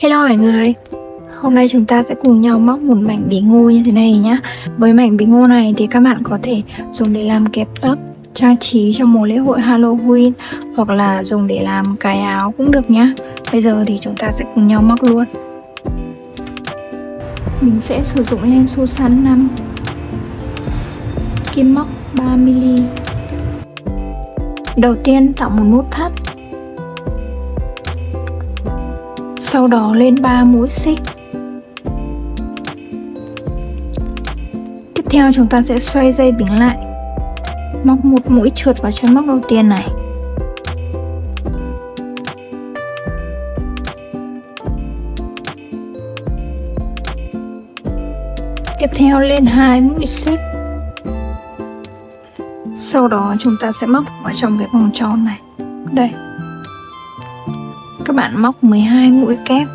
Hello mọi người, hôm nay chúng ta sẽ cùng nhau móc một mảnh bí ngô như thế này nhé. Với mảnh bí ngô này thì các bạn có thể dùng để làm kẹp tóc, trang trí cho mùa lễ hội Halloween hoặc là dùng để làm cái áo cũng được nhé. Bây giờ thì chúng ta sẽ cùng nhau móc luôn. Mình sẽ sử dụng len Susan 5, kim móc 3mm. Đầu tiên tạo một nút thắt, sau đó lên 3 mũi xích. Tiếp theo chúng ta sẽ xoay dây bính lại, móc một mũi trượt vào chân móc đầu tiên này. Tiếp theo lên 2 mũi xích. Sau đó chúng ta sẽ móc vào trong cái vòng tròn này. Đây. Các bạn móc 12 mũi kép.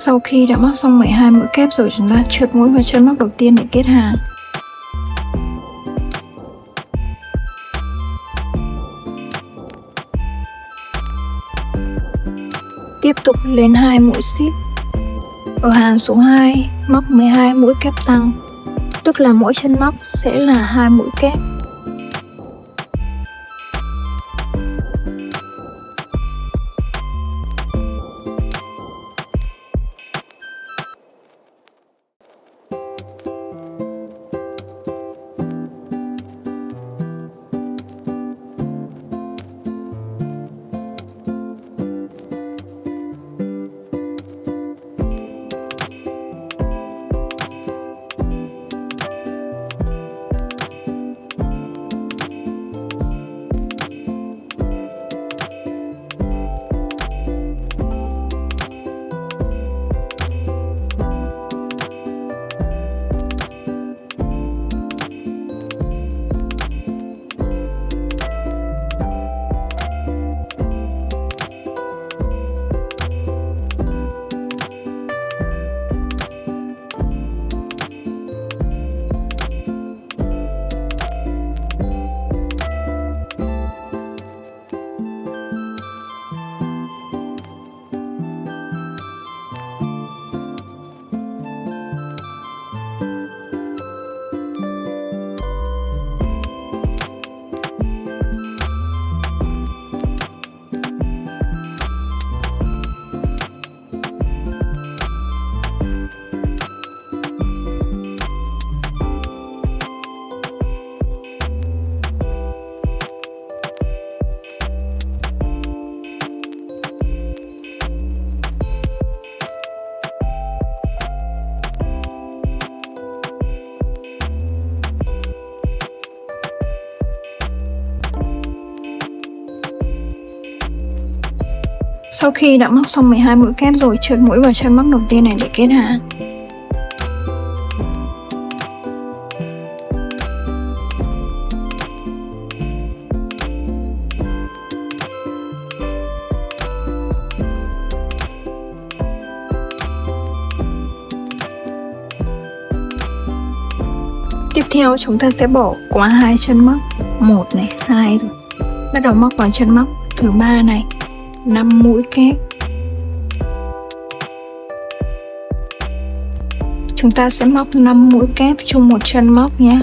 Sau khi đã móc xong 12 mũi kép rồi, chúng ta trượt mũi vào chân móc đầu tiên để kết hàng. Tiếp tục lên 2 mũi xích. Ở hàng số 2 móc 12 mũi kép tăng, tức là mỗi chân móc sẽ là 2 mũi kép. Sau khi đã móc xong 12 mũi kép rồi, trượt mũi vào chân móc đầu tiên này để kết hàng. theo chúng ta sẽ bỏ qua 2 chân móc, 1 này, 2 rồi. Bắt đầu móc vào chân móc thứ 3 này, 5 mũi kép. Chúng ta sẽ móc 5 mũi kép chung một chân móc nhé.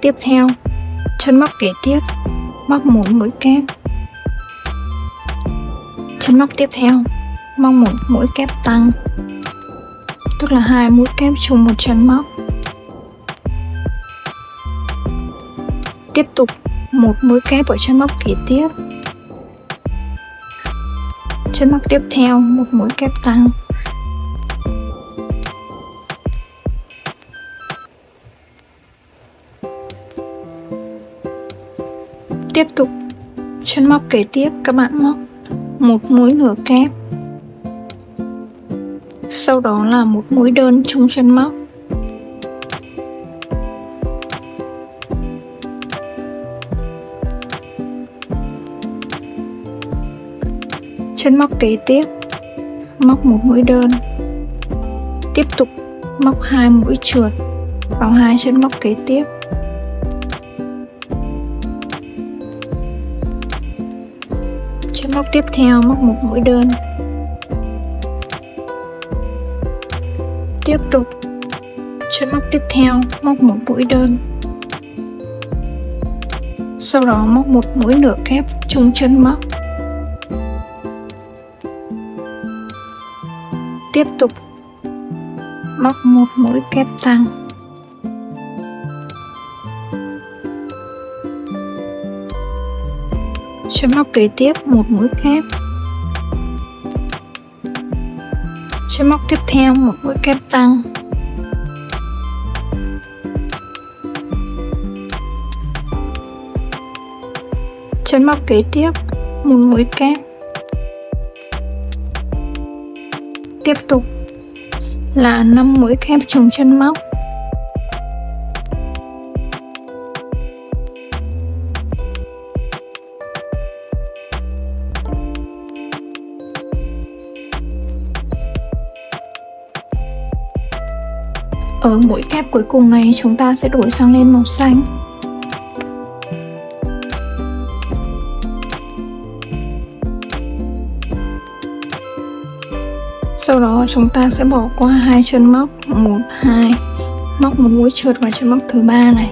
Tiếp theo, chân móc kế tiếp, móc 1 mũi kép. Chân móc tiếp theo, móc 1 mũi kép tăng, tức là 2 mũi kép chung một chân móc. Tiếp tục 1 mũi kép ở chân móc kế tiếp. Chân móc tiếp theo, 1 mũi kép tăng. Tiếp tục chân móc kế tiếp các bạn móc 1 mũi nửa kép, sau đó là 1 mũi đơn chung chân móc. Chân móc kế tiếp móc 1 mũi đơn. Tiếp tục móc 2 mũi trượt vào 2 chân móc kế tiếp. Chân móc tiếp theo móc 1 mũi đơn. Tiếp tục chân móc tiếp theo móc 1 mũi đơn. Sau đó móc 1 mũi nửa kép chung chân móc. Tiếp tục móc 1 mũi kép tăng. Chân móc kế tiếp 1 mũi kép. Chân móc tiếp theo 1 mũi kép tăng. Chân móc kế tiếp 1 mũi kép. Tiếp tục là 5 mũi kép trùng chân móc. Ở mũi kép cuối cùng này chúng ta sẽ đổi sang lên màu xanh. Sau đó chúng ta sẽ bỏ qua 2 chân móc, 1, 2, móc 1 mũi trượt vào chân móc thứ 3 này.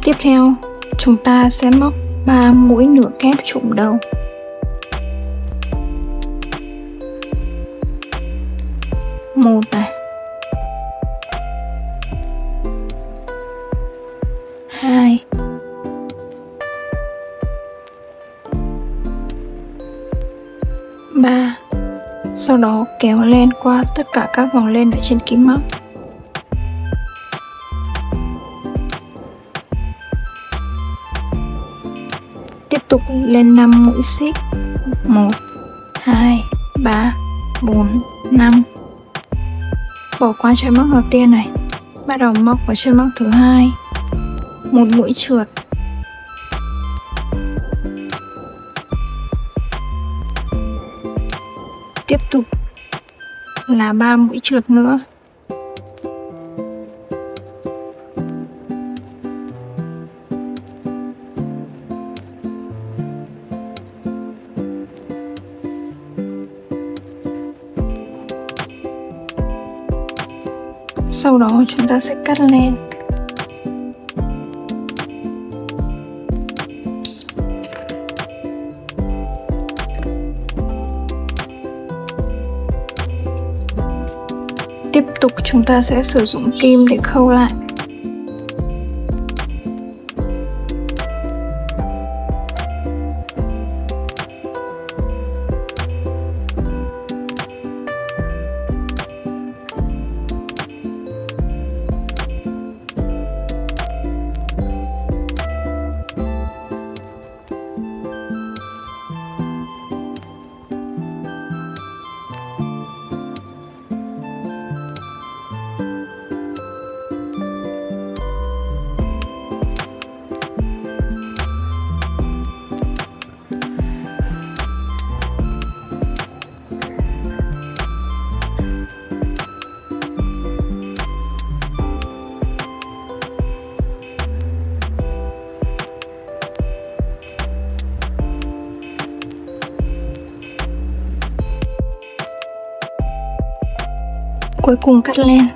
Tiếp theo, chúng ta sẽ móc 3 mũi nửa kép trụm đầu. Một này, 2, 3. Sau đó kéo len qua tất cả các vòng len ở trên kim móc. Tiếp tục lên 5 mũi xích. 1, 2, 3, 4, 5. Bỏ qua chân móc đầu tiên này. Bắt đầu móc vào chân móc thứ 2. 1 mũi trượt. Tiếp tục là 3 mũi trượt nữa. Sau đó chúng ta sẽ cắt len. Tiếp tục chúng ta sẽ sử dụng kim để khâu lại. cuối cùng cắt len.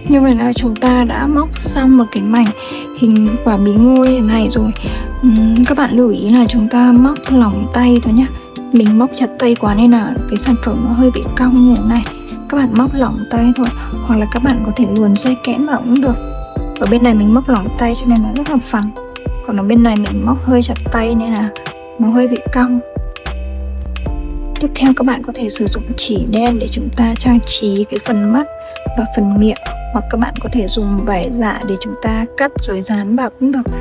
Như vậy là chúng ta đã móc xong một cái mảnh hình quả bí ngô như thế này rồi. Các bạn lưu ý là chúng ta móc lỏng tay thôi nhé. Mình móc chặt tay quá nên là cái sản phẩm nó hơi bị cong như thế này. Các bạn móc lỏng tay thôi, hoặc là các bạn có thể luồn dây kẽm vào cũng được. Ở bên này mình móc lỏng tay cho nên nó rất là phẳng, còn ở bên này mình móc hơi chặt tay nên là nó hơi bị cong. Tiếp theo các bạn có thể sử dụng chỉ đen để chúng ta trang trí cái phần mắt và phần miệng, hoặc các bạn có thể dùng vải dạ để chúng ta cắt rồi dán vào cũng được.